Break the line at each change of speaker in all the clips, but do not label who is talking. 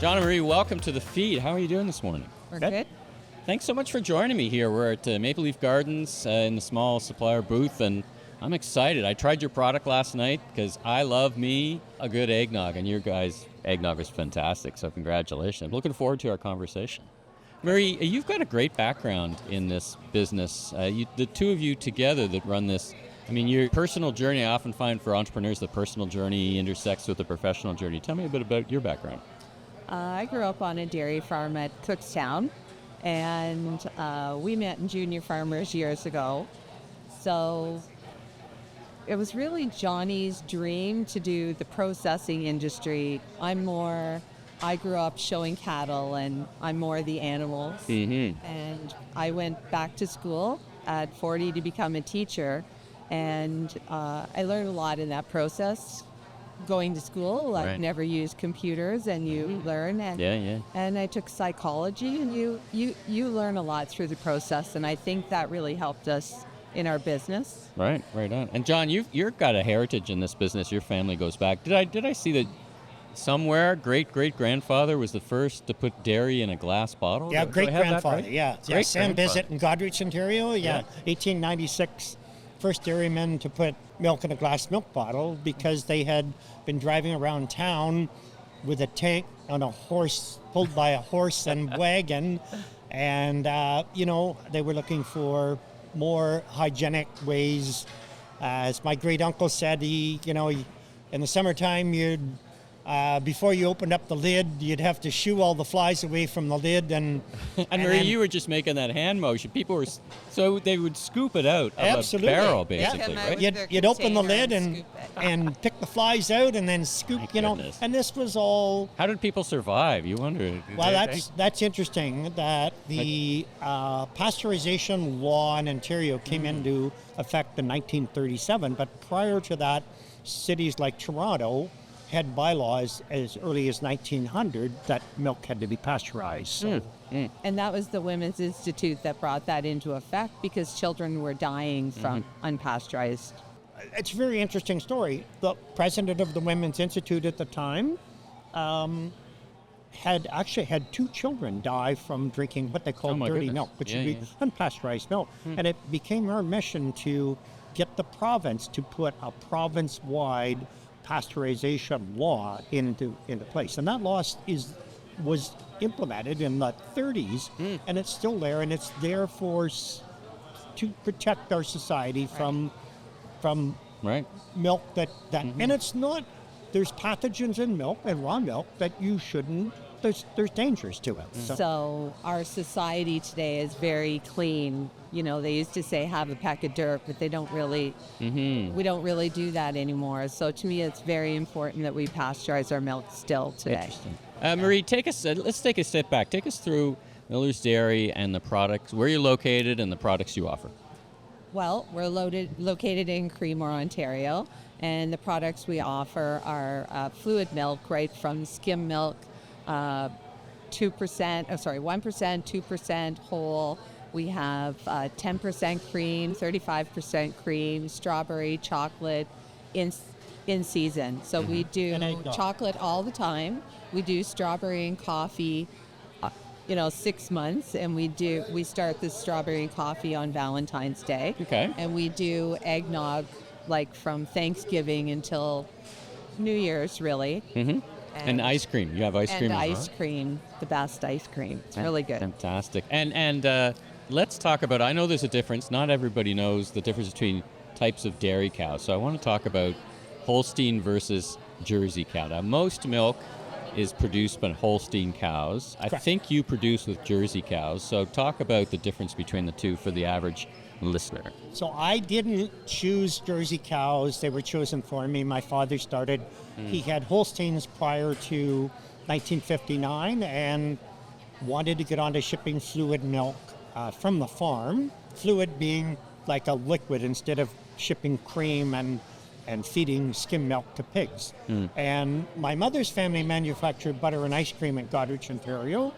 John and Marie, welcome to the feed. How are you doing this morning?
We're good.
Thanks so much for joining me here. We're at Maple Leaf Gardens in the small supplier booth, and I'm excited. I tried your product last night because I love me a good eggnog, and your guys' eggnog is fantastic, so congratulations. I'm looking forward to our conversation. Marie, you've got a great background in this business. The two of you together that run this, I mean, your personal journey, I often find for entrepreneurs the personal journey intersects with the professional journey. Tell me a bit about your background.
I grew up on a dairy farm at Cookstown, and we met in junior farmers years ago. So it was really Johnny's dream to do the processing industry. I grew up showing cattle, and I'm more the animals.
Mm-hmm.
And I went back to school at 40 to become a teacher, and I learned a lot in that process. Going to school, I've
Right.
never used computers, and you learn. And,
Yeah.
and I took psychology, and you learn a lot through the process, and I think that really helped us in our business.
Right on. And John, you've got a heritage in this business. Your family goes back. Did I see that somewhere great-great-grandfather was the first to put dairy in a glass bottle?
Yeah,
Do I have that
great-grandfather,
right?
yeah. Sam Bissett in Goderich, Ontario,
Yeah.
1896. First dairyman to put milk in a glass milk bottle because they had been driving around town with a tank on a horse, pulled by a horse and wagon. And, they were looking for more hygienic ways. As my great uncle said, in the summertime, before you opened up the lid, you'd have to shoo all the flies away from the lid. And
Marie, you were just making that hand motion. People were, so they would scoop it out of
Absolutely.
a barrel,
Yeah.
basically,
Come out
right?
with their
You'd open the
container
lid and
scoop it.
and pick the flies out and then scoop,
My goodness.
and this was all.
How did people survive? You wonder.
Well, that's interesting that the pasteurization law in Ontario came into effect in 1937, but prior to that, cities like Toronto had bylaws as early as 1900 that milk had to be pasteurized. So.
And that was the Women's Institute that brought that into effect because children were dying from unpasteurized.
It's a very interesting story. The president of the Women's Institute at the time had actually had 2 children die from drinking what they called
my
dirty
goodness.
milk, which
Yeah,
would be unpasteurized milk. And it became our mission to get the province to put a province-wide pasteurization law into place. And that law was implemented in the 30s, and it's still there, and it's there to protect our society from
Right.
milk that and it's not, there's pathogens in milk and raw milk that you shouldn't, there's dangers to it.
So our society today is very clean. They used to say have a peck of dirt, but they don't really, we don't really do that anymore. So to me, it's very important that we pasteurize our milk still today.
Interesting. Marie, let's take a step back. Take us through Miller's Dairy and the products, where you're located and the products you offer.
Well, we're located in Creemore, Ontario, and the products we offer are fluid milk, right from skim milk, 1%, 2% whole. We have 10% cream, 35% cream, strawberry, chocolate in season. So we do
And eggnog.
chocolate all the time. We do strawberry and coffee, 6 months, and we start the strawberry and coffee on Valentine's Day.
Okay.
And we do eggnog like from Thanksgiving until New Year's, really.
Mm-hmm. And ice cream. You have ice cream
And
as well?
ice cream, the best ice cream. It's really good.
Fantastic. And let's talk about, I know there's a difference. Not everybody knows the difference between types of dairy cows. So I want to talk about Holstein versus Jersey cow. Now, most milk is produced by Holstein cows. I think you produce with Jersey cows. So talk about the difference between the two for the average listener.
So I didn't choose Jersey cows. They were chosen for me. My father started, he had Holsteins prior to 1959 and wanted to get onto shipping fluid milk from the farm. Fluid being like a liquid instead of shipping cream and feeding skim milk to pigs. And my mother's family manufactured butter and ice cream in Goderich, Ontario.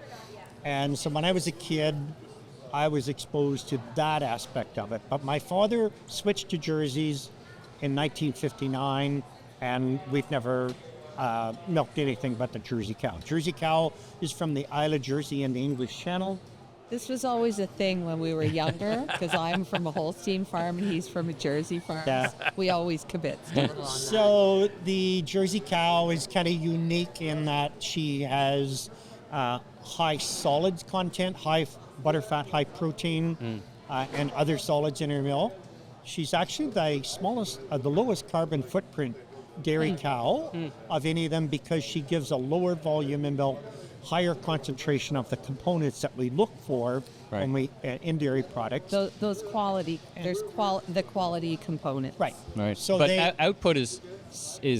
And so when I was a kid, I was exposed to that aspect of it. But my father switched to Jerseys in 1959, and we've never milked anything but the Jersey cow. Jersey cow is from the Isle of Jersey in the English Channel.
This was always a thing when we were younger, because I'm from a Holstein farm and he's from a Jersey farm.
Yeah.
We always kibitzed a little on that.
So the Jersey cow is kind of unique in that she has high solids content, high butterfat, high protein, and other solids in her milk. She's actually the smallest, the lowest carbon footprint dairy cow of any of them, because she gives a lower volume in milk, higher concentration of the components that we look for when we in dairy products.
Those quality, there's the quality components.
Right.
So but output is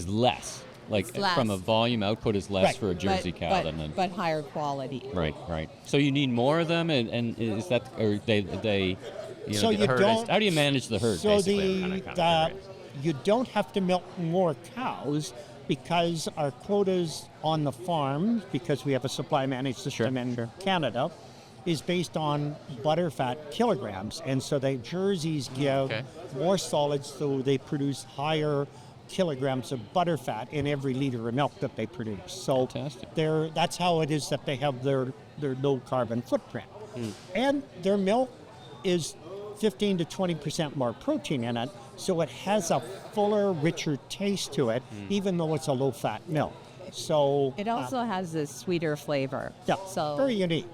less. Like
It's less.
from a volume, output is less
Right.
for a Jersey cow than
but higher quality.
Right. So you need more of them, and is that, or they you know,
So
the
you
herd
don't-
how do you manage the herd?
So
basically?
you don't have to milk more cows, because our quotas on the farm, because we have a supply managed system in Canada, is based on butterfat kilograms. And so the Jerseys give more solids, so they produce higher kilograms of butterfat in every liter of milk that they produce. So
Fantastic.
that's how it is that they have their low carbon footprint. And their milk is 15 to 20% more protein in it, so it has a fuller, richer taste to it, even though it's a low-fat milk. So
It also has a sweeter flavor.
yeah,
So
very unique.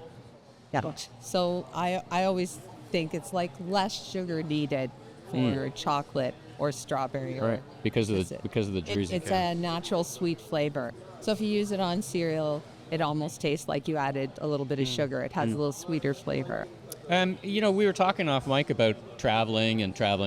yeah. So I always think it's like less sugar needed for chocolate or strawberry. Or
because of the Jersey
It's
cow.
a natural sweet flavor. So if you use it on cereal, it almost tastes like you added a little bit of sugar. It has a little sweeter flavor.
You know, we were talking off mic about traveling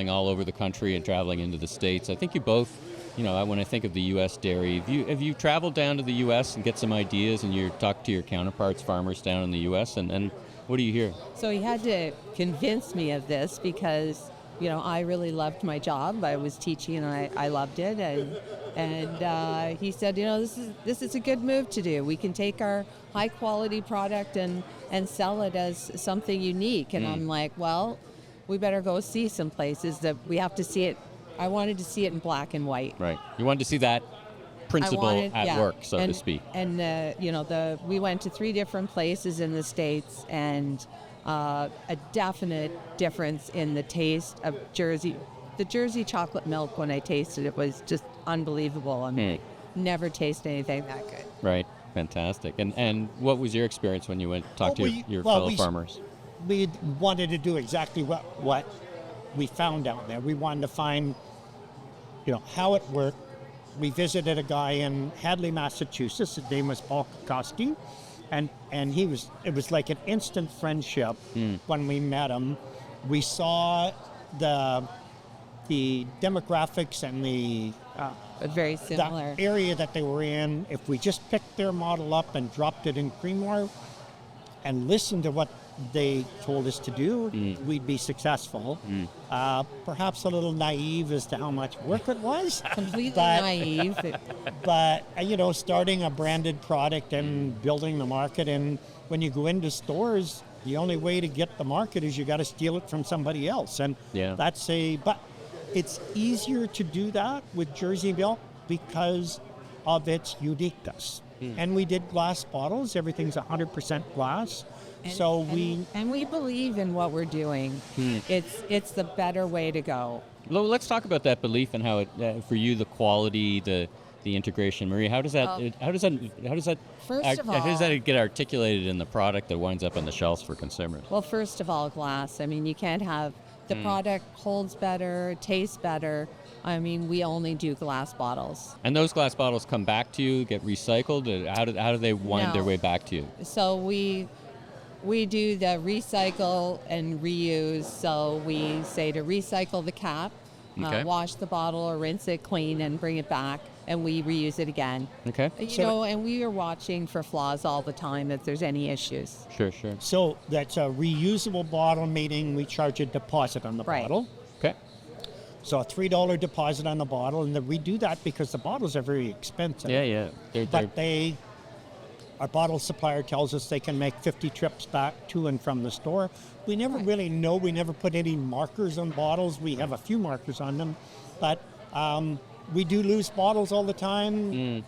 all over the country and traveling into the States. I think you both, you know, when I think of the U.S. dairy, have you traveled down to the U.S. and get some ideas, and you talk to your counterparts, farmers down in the U.S., and what do you hear?
So he had to convince me of this because, you know, I really loved my job. I was teaching and I loved it. And he said, you know, this is a good move to do. We can take our high quality product and sell it as something unique. And I'm like, well, we better go see some places that we have to see it. I wanted to see it in black and white.
Right. You wanted to see that principle at work, so to speak.
And you know, we went to 3 different places in the States, and a definite difference in the taste of Jersey. The Jersey chocolate milk, when I tasted it, was just unbelievable. I mean, never tasted anything that good.
Right. Fantastic. And what was your experience when you went to talk to your fellow farmers?
We wanted to do exactly what we found out there. We wanted to find, you know, how it worked. We visited a guy in Hadley, Massachusetts. His name was Paul Kokoski, and it was like an instant friendship when we met him. We saw the demographics and the
Very similar.
the area that they were in. If we just picked their model up and dropped it in Creemore and listened to what they told us to do, we'd be successful. Perhaps a little naive as to how much work it was.
Completely
but-
naive.
But, you know, starting a branded product and building the market, and when you go into stores, the only way to get the market is you got to steal it from somebody else. And but it's easier to do that with Jersey milk because of its uniqueness. And we did glass bottles. Everything's 100% glass.
And we believe in what we're doing. It's the better way to go.
Well, let's talk about that belief and how it, for you, the quality, the integration. Maria, how does that
First of all,
get articulated in the product that winds up on the shelves for consumers?
Well, first of all, glass. I mean, you can't have the product holds better, tastes better. I mean, we only do glass bottles.
And those glass bottles come back to you, get recycled. How do they wind their way back to you?
So we do the recycle and reuse. So we say to recycle the cap, wash the bottle or rinse it clean and bring it back, and we reuse it again.
Okay.
You know, and we are watching for flaws all the time if there's any issues.
Sure.
So that's a reusable bottle, meaning we charge a deposit on the bottle.
Okay.
So a $3 deposit on the bottle, and we do that because the bottles are very expensive.
Yeah.
Our bottle supplier tells us they can make 50 trips back to and from the store. We never really know. We never put any markers on bottles. We have a few markers on them, but we do lose bottles all the time.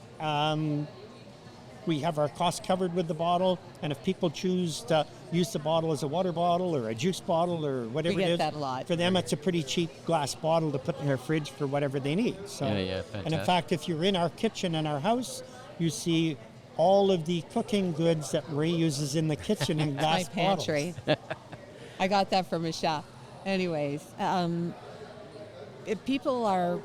We have our costs covered with the bottle, and if people choose to use the bottle as a water bottle or a juice bottle or whatever
We
it
get
is,
that a lot.
for them it's a pretty cheap glass bottle to put in their fridge for whatever they need. So,
Yeah,
and in
fantastic.
fact, if you're in our kitchen in our house, you see all of the cooking goods that Marie uses in the kitchen in
My
glass bottles.
pantry. I got that from a chef. Anyways, if people are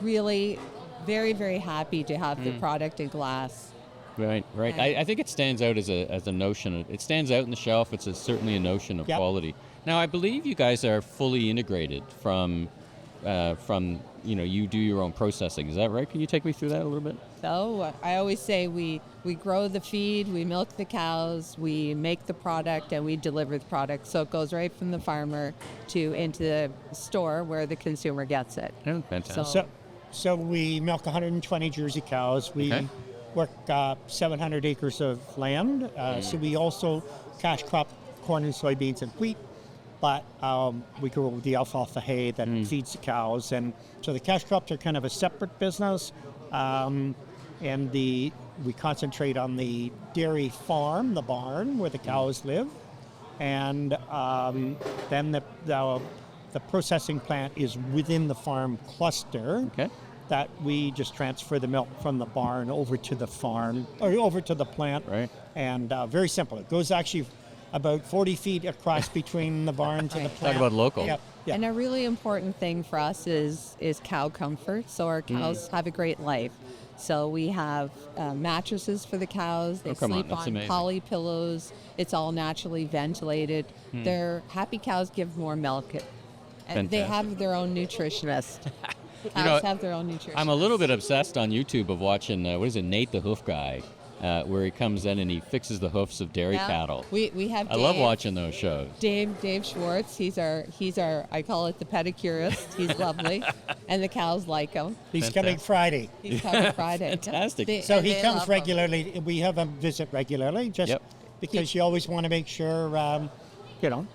really very, very happy to have the product in glass.
Right. I think it stands out as a notion. It stands out in the shelf. It's certainly a notion of
Yep.
quality. Now, I believe you guys are fully integrated from you do your own processing. Is that right? Can you take me through that a little bit?
So I always say we grow the feed, we milk the cows, we make the product, and we deliver the product. So it goes right from the farmer into the store where the consumer gets it.
Oh, fantastic.
So we milk 120 Jersey cows. We
Okay.
work 700 acres of land. So we also cash crop corn and soybeans and wheat. But we grow the alfalfa hay that feeds the cows. And so the cash crops are kind of a separate business. And we concentrate on the dairy farm, the barn where the cows live. And then the processing plant is within the farm cluster.
Okay.
That we just transfer the milk from the barn over to the farm or over to the plant.
Right.
And very simple. It goes actually about 40 feet across between the barn to the
Right.
plant.
Talk about local.
Yep. Yep.
And a really important thing for us is cow comfort. So our cows have a great life. So we have mattresses for the cows. They
come on,
sleep
that's
on
amazing.
poly pillows. It's all naturally ventilated. Their happy cows give more milk. And they
Fantastic.
have their own nutritionist. Cows
know,
have their own nutritionist.
I'm a little bit obsessed on YouTube of watching, Nate the Hoof Guy, where he comes in and he fixes the hoofs of dairy
Yeah.
cattle.
We have
I love
Dave.
watching those shows.
Dave Schwartz, he's our I call it the pedicurist. He's lovely, and the cows like him.
He's
Fantastic.
coming Friday.
He's coming Friday.
Fantastic.
So
and
he
they
comes
love him.
regularly. We have him visit regularly just
Yep.
because you always want to make sure,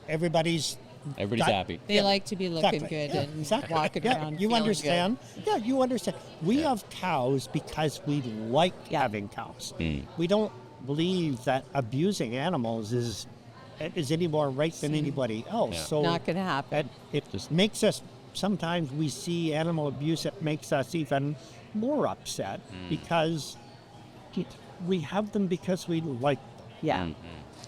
everybody's
Everybody's
Got-
happy.
They like to be looking
Exactly.
good
Yeah,
and
exactly.
walking
Yeah,
around.
you
feeling
understand. Yeah, you understand. We
Yeah.
have cows because we like
Yeah.
having cows. We don't believe that abusing animals is any more right than anybody else.
Yeah.
So
Good. Not going to happen.
it makes us. Sometimes we see animal abuse that makes us even more upset because we have them because we like them.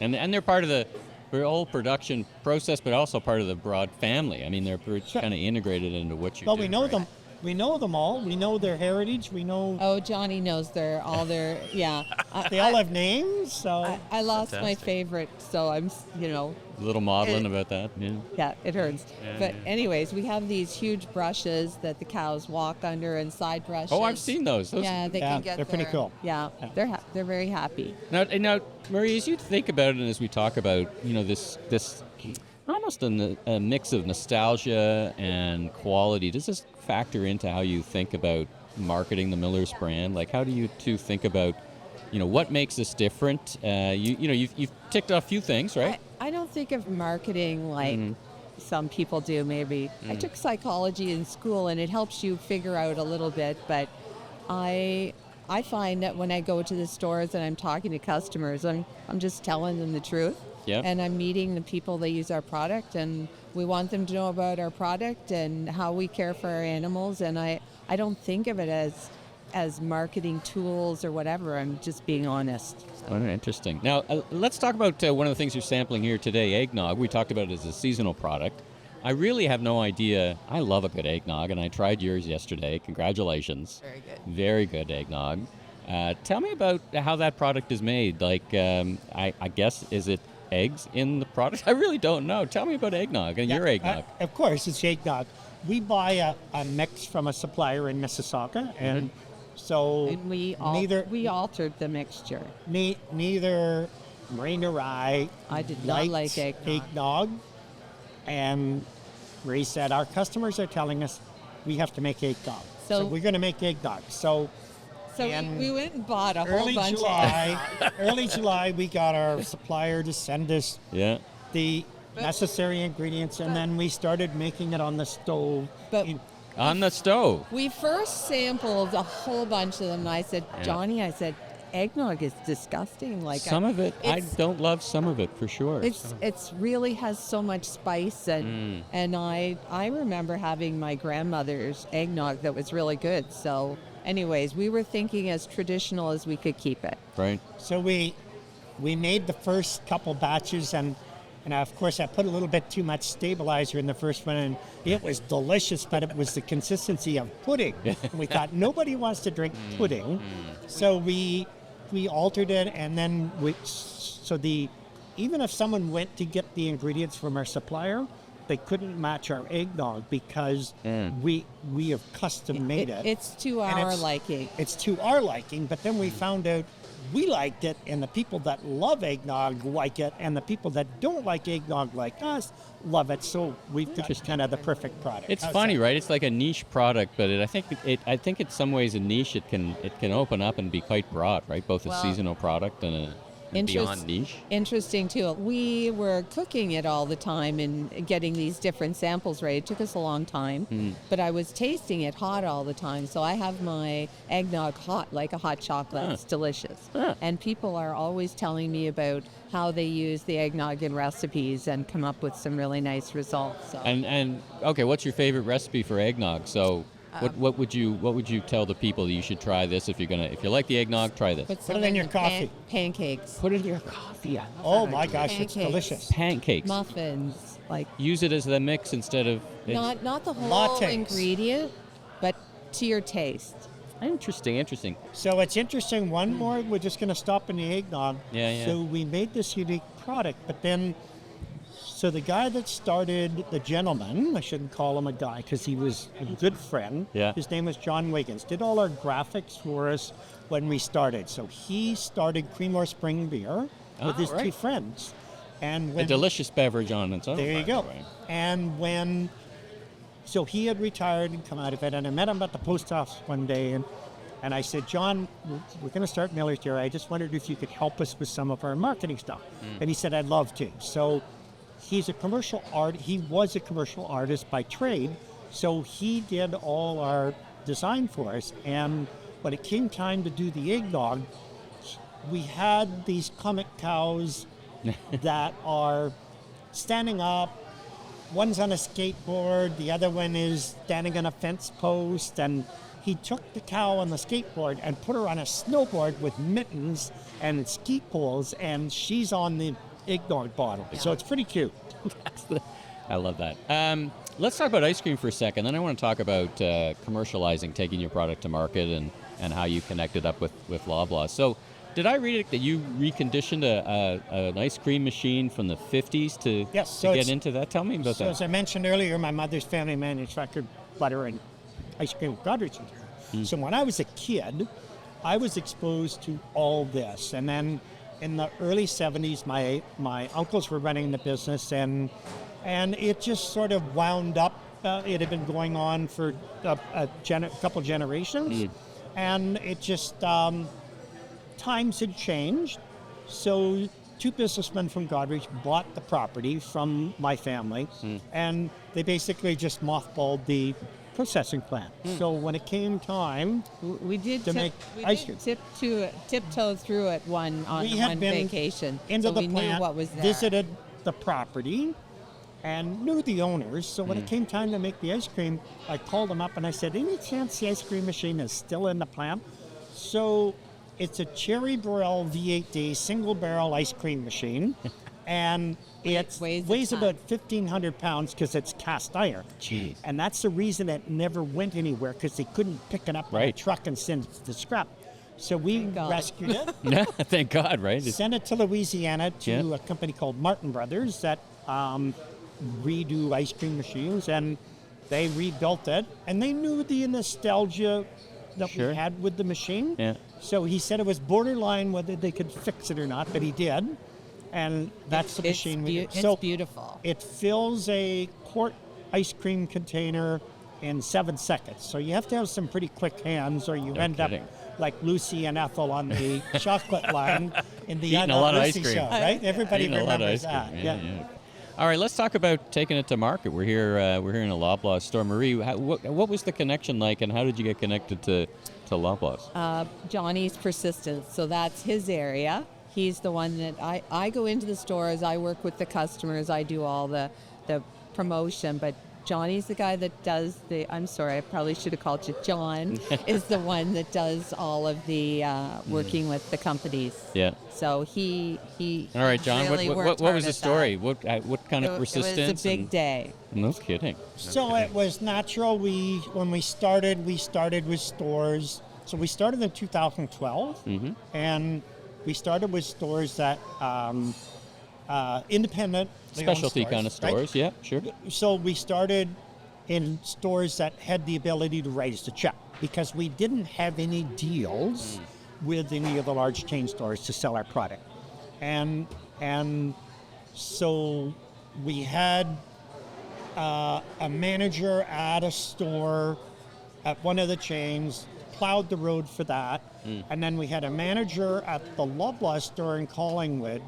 Yeah.
And they're part of the whole production process, but also part of the broad family. I mean, they're
Sure.
kind of integrated into what you
Well,
do.
we know
right?
them. We know them all. We know their heritage. We know
Oh, Johnny knows all their yeah.
they all have names. So
I lost my
Fantastic.
favorite, so I'm
A little maudlin about that. Yeah.
yeah, it hurts.
Yeah,
But
yeah.
anyways, we have these huge brushes that the cows walk under and side brushes.
Oh, I've seen those.
Yeah, they
Yeah,
can get
they're pretty
their-
cool.
Yeah, they're very happy.
Now, Marie, as you think about it, and as we talk about, this almost a mix of nostalgia and quality, does this factor into how you think about marketing the Miller's brand? Like, how do you two think about, what makes this different? You've ticked off a few things, right?
I don't think of marketing like some people do, maybe. I took psychology in school, and it helps you figure out a little bit, but I find that when I go to the stores and I'm talking to customers, I'm just telling them the truth.
Yeah.
And I'm meeting the people that use our product, and we want them to know about our product and how we care for our animals, and I don't think of it as marketing tools or whatever. I'm just being honest.
Oh, interesting. Now, let's talk about one of the things you're sampling here today, eggnog. We talked about it as a seasonal product. I really have no idea. I love a good eggnog, and I tried yours yesterday. Congratulations.
Very good.
Very good eggnog. Tell me about how that product is made. Like, I guess, is it eggs in the product? I really don't know. Tell me about eggnog and your eggnog.
Of course, it's eggnog. We buy a mix from a supplier in Mississauga, and so
And we altered the mixture.
neither Marie nor I
did not
liked
like
eggnog. And Marie said, our customers are telling us we have to make eggnog. So
So-
we're going to make eggnog. So
So
And
we went and bought a whole
early
bunch
July, we got our supplier to send us
Yeah.
the necessary ingredients, and then we started making it on the stove
But
on the stove.
We first sampled a whole bunch of them, and I said,
Yeah.
Johnny, I said, eggnog is disgusting. Like
Some of it, I
it's-
don't love some of it for sure.
It's really has so much spice, and I remember having my grandmother's eggnog that was really good. So, anyways, we were thinking as traditional as we could keep it.
Right.
So we made the first couple batches, and of course I put a little bit too much stabilizer in the first one, and it was delicious, but it was the consistency of pudding. And we thought nobody wants to drink pudding, so we altered it, and then even if someone went to get the ingredients from our supplier, they couldn't match our eggnog because we have custom made it.
It's to
And
our liking.
It's to our liking, but then we found out we liked it, and the people that love eggnog like it, and the people that don't like eggnog like us love it. So we've got kind of the perfect product.
It's
How's
funny,
that?
right? It's like a niche product, but I think in some ways a niche it can open up and be quite broad, right? Both a
Well,
seasonal product and a beyond niche.
Interesting too. We were cooking it all the time and getting these different samples ready. It took us a long time, but I was tasting it hot all the time. So I have my eggnog hot, like a hot chocolate. It's delicious. And people are always telling me about how they use the eggnog in recipes and come up with some really nice results. So.
And okay, what's your favorite recipe for eggnog? So what would you tell the people that you should try this if you like the eggnog, try this.
Put
it in your coffee.
Pancakes.
Put it in your coffee. I love
Oh
that
my
idea.
gosh, it's
Pancakes.
delicious.
Pancakes.
Muffins. Like
Use it as the mix instead of
not the whole
Lattes.
ingredient, but to your taste.
Interesting.
So it's interesting. One more, we're just going to stop in the eggnog.
Yeah.
So we made this unique product, but then, so the guy that started, the gentleman, I shouldn't call him a guy because he was a good friend.
Yeah.
His name was John Wiggins, did all our graphics for us when we started. So he started Creemore Spring Beer with his two
right.
friends. And
A
when
delicious beverage on its own.
There you
by
go.
the way.
And so he had retired and come out of it, and I met him at the post office one day, and I said, John, we're going to start Miller's here. I just wondered if you could help us with some of our marketing stuff. And he said, I'd love to. So he was a commercial artist by trade, so he did all our design for us. And when it came time to do the eggnog, we had these comic cows that are standing up. One's on a skateboard, the other one is standing on a fence post, and he took the cow on the skateboard and put her on a snowboard with mittens and ski poles, and she's on the eggnog bottle. So it's pretty cute.
I love that. Let's talk about ice cream for a second. Then I want to talk about commercializing, taking your product to market, and how you connected up with Loblaw. So did I read it that you reconditioned an ice cream machine from the 50s to get into that? Tell me about
So
that.
as I mentioned earlier, my mother's family manufactured butter and ice cream with Godrich. So when I was a kid, I was exposed to all this. And then in the early 70s, my uncles were running the business, and it just sort of wound up. It had been going on for a couple generations, and it just times had changed. So two businessmen from Godrich bought the property from my family, and they basically just mothballed the processing plant. So when it came time,
We did
To make ice cream.
tiptoe through it on
we had
one
been
vacation,
into
so
the
we
plant,
knew what was there.
visited the property, and knew the owners. So when it came time to make the ice cream, I called them up and I said, any chance the ice cream machine is still in the plant? So it's a Cherry Burrell V8D single barrel ice cream machine, and it
Weighs a
weighs
ton.
about 1,500 pounds because it's cast iron.
Jeez.
And that's the reason it never went anywhere, because they couldn't pick it up on a
Right.
truck and send it to scrap. So we
Thank God.
rescued it.
Yeah, thank God, right?
Sent it to Louisiana to
Yeah.
a company called Martin Brothers that redo ice cream machines, and they rebuilt it, and they knew the nostalgia that
Sure.
we had with the machine.
Yeah.
So he said it was borderline whether they could fix it or not, but he did, and that's the machine we did.
It's beautiful.
It fills a quart ice cream container in 7 seconds. So you have to have some pretty quick hands, or you end
kidding.
up like Lucy and Ethel on the chocolate line in the
Eating
Anna
a lot of
Lucy
ice cream.
show, right? Everybody
Eating a lot of
remembers
ice
that.
cream.
Yeah.
All right, let's talk about taking it to market. We're here. We're here in a Loblaw store. Marie, what was the connection like, and how did you get connected to Loblaws?
Johnny's persistence. So that's his area. He's the one that I go into the stores, I work with the customers, I do all the promotion, but Johnny's the guy that does I'm sorry, I probably should have called you John, is the one that does all of the working with the companies.
Yeah.
So he
All right, John,
really
what
hard
was the
at
story?
that.
What kind of persistence?
It was a big day.
No kidding.
So it was natural. When we started with stores. So we started in 2012, and we started with stores that independent
Specialty kind of stores,
right?
yeah, sure.
So we started in stores that had the ability to raise the check because we didn't have any deals with any of the large chain stores to sell our product, and so we had a manager at a store at one of the chains plowed the road for that, and then we had a manager at the Loblaw store in Collingwood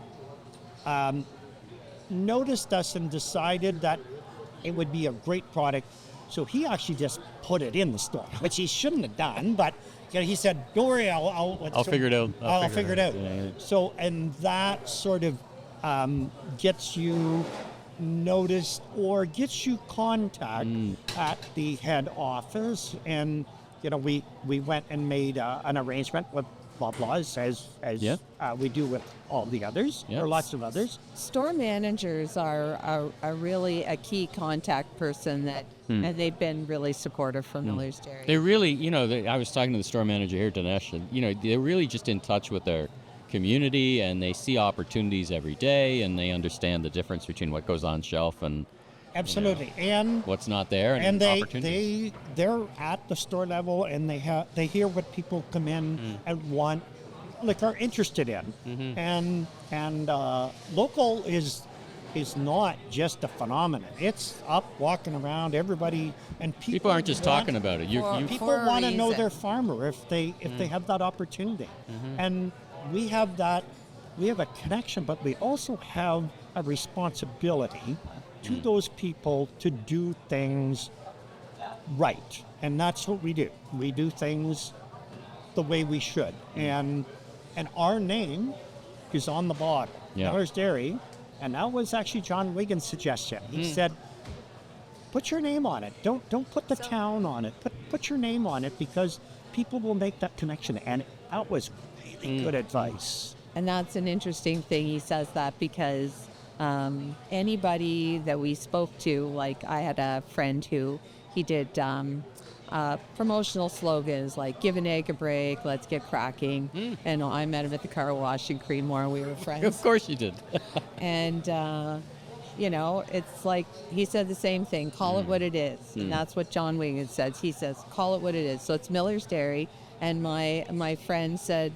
noticed us and decided that it would be a great product, so he actually just put it in the store, which he shouldn't have done, but he said, don't worry,
I'll figure it out.
I'll figure it out.
Yeah.
So, and that sort of gets you noticed or gets you contact at the head office, and we went and made an arrangement with Loblaws as we do with all the others, or lots of others.
Store managers are really a key contact person and they've been really supportive for Miller's Dairy.
They really, I was talking to the store manager here, Dinesh, and, they're really just in touch with their community, and they see opportunities every day, and they understand the difference between what goes on shelf and
Absolutely, and
what's not there, and
they're at the store level, and they hear what people come in and want, are interested in, and local is not just a phenomenon. It's up walking around, everybody, and people
aren't just talking about it.
People want to know their farmer if they have that opportunity, and we have that. We have a connection, but we also have a responsibility to those people to do things right. And that's what we do. We do things the way we should. And our name is on the bottle. Miller's Dairy. And that was actually John Wigan's suggestion. He said, put your name on it. Don't put the town on it. Put your name on it, because people will make that connection. And that was really good advice.
And that's an interesting thing he says that, because anybody that we spoke to, like I had a friend who he did promotional slogans like "Give an egg a break, let's get cracking," and I met him at the car wash in Creedmoor. We were friends.
Of course you did.
And it's like he said the same thing. Call it what it is, and that's what John Wigan says. He says, "Call it what it is." So it's Miller's Dairy, and my friend said,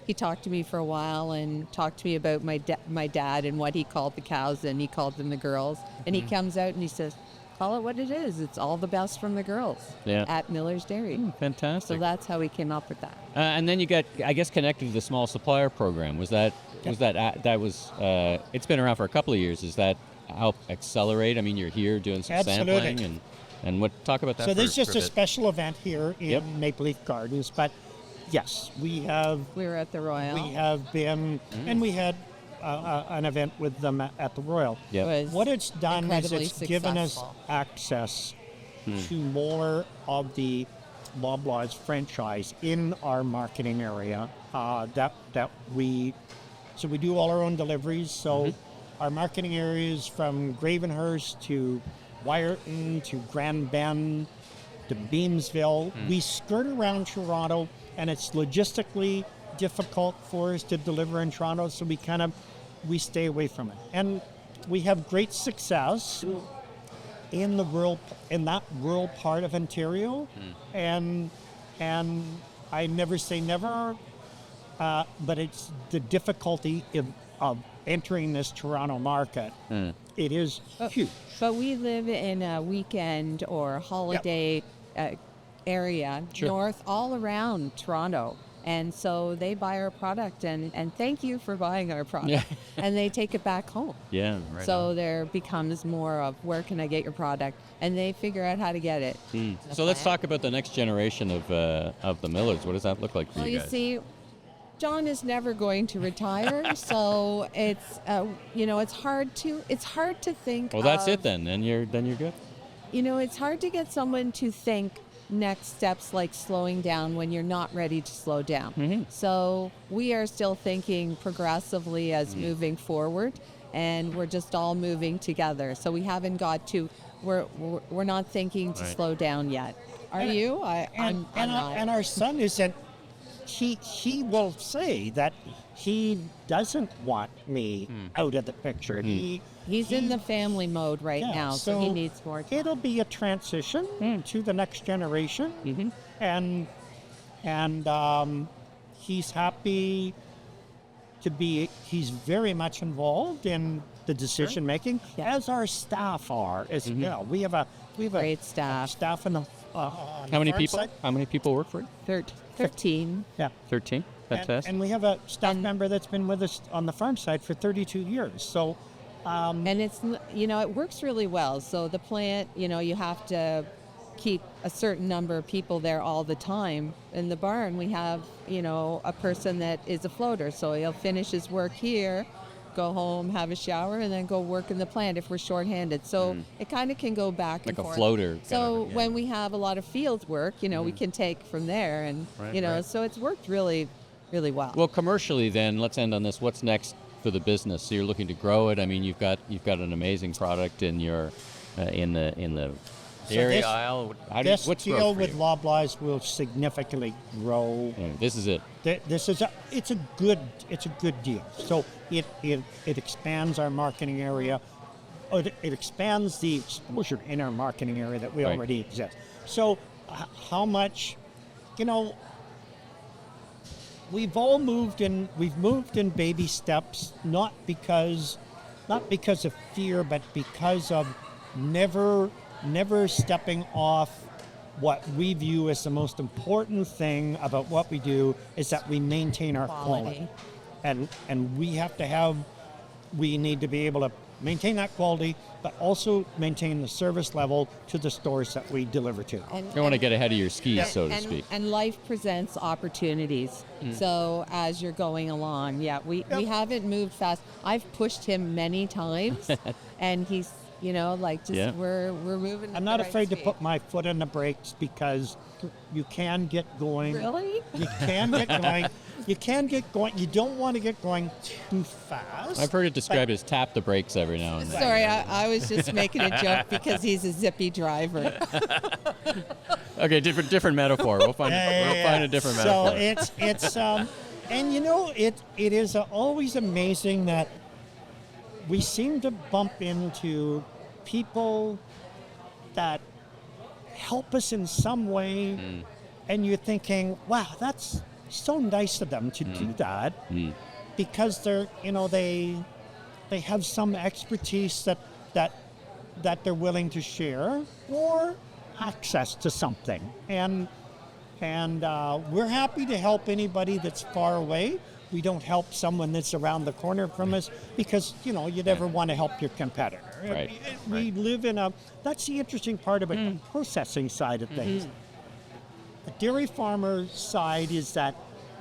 he talked to me for a while and talked to me about my dad and what he called the cows, and he called them the girls. And he comes out and he says, call it what it is. It's all the best from the girls at Miller's Dairy.
Fantastic.
So that's how we came up with that.
And then you got, I guess, connected to the small supplier program. It's been around for a couple of years. Does that help accelerate? I mean, you're here doing some sampling and talk about that.
So there's just a special event here in Maple Leaf Gardens, but yes, we were
at the Royal.
We have been, and we had an event with them at the Royal.
Yep.
What it's done is it's given us access to more of the Loblaw's franchise in our marketing area. We do all our own deliveries. So our marketing areas from Gravenhurst to Wyerton to Grand Bend to Beamsville. We skirt around Toronto, and it's logistically difficult for us to deliver in Toronto, so we stay away from it. And we have great success in that rural part of Ontario, and I never say never, but it's the difficulty of entering this Toronto market. It is huge.
But we live in a weekend or holiday area, north, all around Toronto. And so they buy our product and thank you for buying our product.
Yeah.
And they take it back home.
Yeah, right.
So there becomes more of where can I get your product? And they figure out how to get it.
So let's talk about the next generation of the Millers. What does that look like for
Well,
you
you
guys?
see, John is never going to retire, so it's it's hard to think.
Well, that's
of,
it then. Then you're good.
It's hard to get someone to think next steps like slowing down when you're not ready to slow down.
Mm-hmm.
So we are still thinking progressively as moving forward, and we're just all moving together. So we haven't got to. We're not thinking to
Right.
slow down yet. Are you? I'm not.
And our son isn't. He will say that he doesn't want me out of the picture.
He's in the family mode right
Yeah,
now, so he needs more time.
It'll be a transition to the next generation, and he's happy to be. He's very much involved in the decision making,
Yeah.
as our staff are. As well, we have a
Great staff.
Staff in the. On
How
the
many
farm
people?
side.
How many people work for you?
13.
Yeah.
13. Fantastic.
And we have a staff member that's been with us on the farm side for 32 years. So,
And it's, it works really well. So the plant, you have to keep a certain number of people there all the time. In the barn, we have, a person that is a floater. So he'll finish his work here, go home, have a shower, and then go work in the plant if we're shorthanded. So it kind of can go back
Like
and
a
forth.
floater kind
So
of, yeah.
when we have a lot of field work, we can take from there. And,
Right.
so it's worked really, really well.
Well, commercially, then let's end on this. What's next for the business? So you're looking to grow it. I mean, you've got an amazing product in your in the dairy
this-
aisle.
this
What's
deal
growth for
with
you?
Loblaws will significantly grow.
Yeah, this is it.
This is it's a good deal. So it expands our marketing area. It expands the exposure in our marketing area that we
Right.
already exist. So how much, we've moved in baby steps, not because of fear, but because of never stepping off. What we view as the most important thing about what we do is that we maintain our quality. And we need to be able to maintain that quality, but also maintain the service level to the stores that we deliver to.
You don't want to get ahead of your skis, so to speak.
And life presents opportunities. So as you're going along, we haven't moved fast. I've pushed him many times, and he's, we're moving. at
I'm
the
not
right
afraid to
speed.
put my foot on the brakes because you can get going.
Really?
You can get going. You can get going. You don't want to get going too fast.
I've heard it described as tap the brakes every now and then.
Sorry, I was just making a joke because he's a zippy driver.
Okay, different metaphor. We'll find a different
So
metaphor.
it's and it is always amazing that we seem to bump into people that help us in some way, and you're thinking, wow, that's so nice of them to do that, because they're they have some expertise that they're willing to share or access to something, and we're happy to help anybody that's far away. We don't help someone that's around the corner from us because, you never want to help your competitor.
Right.
We live in that's the interesting part about the processing side of things. The dairy farmer side is that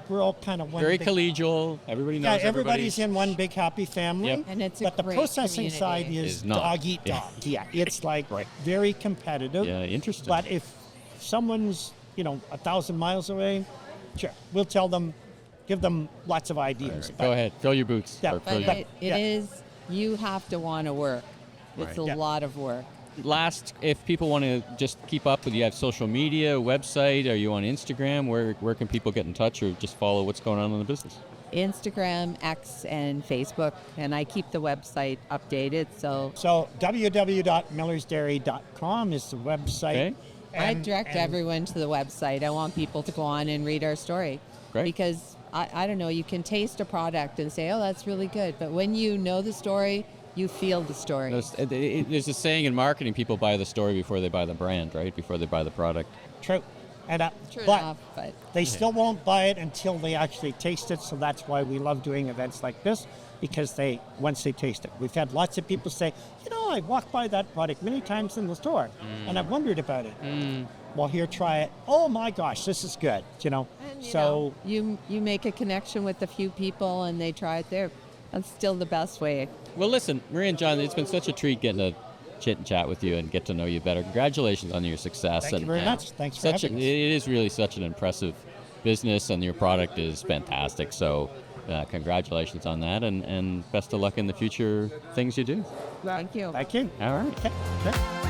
we're all kind of one
Very
big,
collegial. Everybody knows
everybody's in one big happy family.
Yep.
And it's a
But the
great
processing
community.
side
Is
is
not.
dog eat
Yeah.
dog. Yeah, it's like very competitive.
Yeah, interesting.
But if someone's 1,000 miles away, sure, we'll tell them, give them lots of ideas.
Right. Go ahead, fill your boots.
Yeah,
or fill
But
your-
it
Yeah.
is, you have to want to work. It's
Right.
a lot of work.
Last, if people want to just keep up with you, have social media, website, are you on Instagram? Where can people get in touch or just follow what's going on in the business?
Instagram, X, and Facebook, and I keep the website updated. So
So www.millersdairy.com is the website.
Okay.
I direct
and
everyone to the website. I want people to go on and read our story.
Great.
Because I don't know, you can taste a product and say, oh, that's really good. But when you know the story, you feel the story.
There's a saying in marketing: people buy the story before they buy the brand, right? Before they buy the product.
True. And
True
but
enough, but
they still won't buy it until they actually taste it. So that's why we love doing events like this, because once they taste it. We've had lots of people say, I walked by that product many times in the store, and I've wondered about it. Well, here, try it. Oh my gosh, this is good.
and,
So
you make a connection with a few people and they try it there. That's still the best way.
Well, listen, Marie and John, it's been such a treat getting to chit and chat with you and get to know you better. Congratulations on your success.
Thank you very much. Thanks for having us.
It is really such an impressive business, and your product is fantastic. So congratulations on that, and best of luck in the future things you do.
Thank you.
Thank you.
All right.
Okay.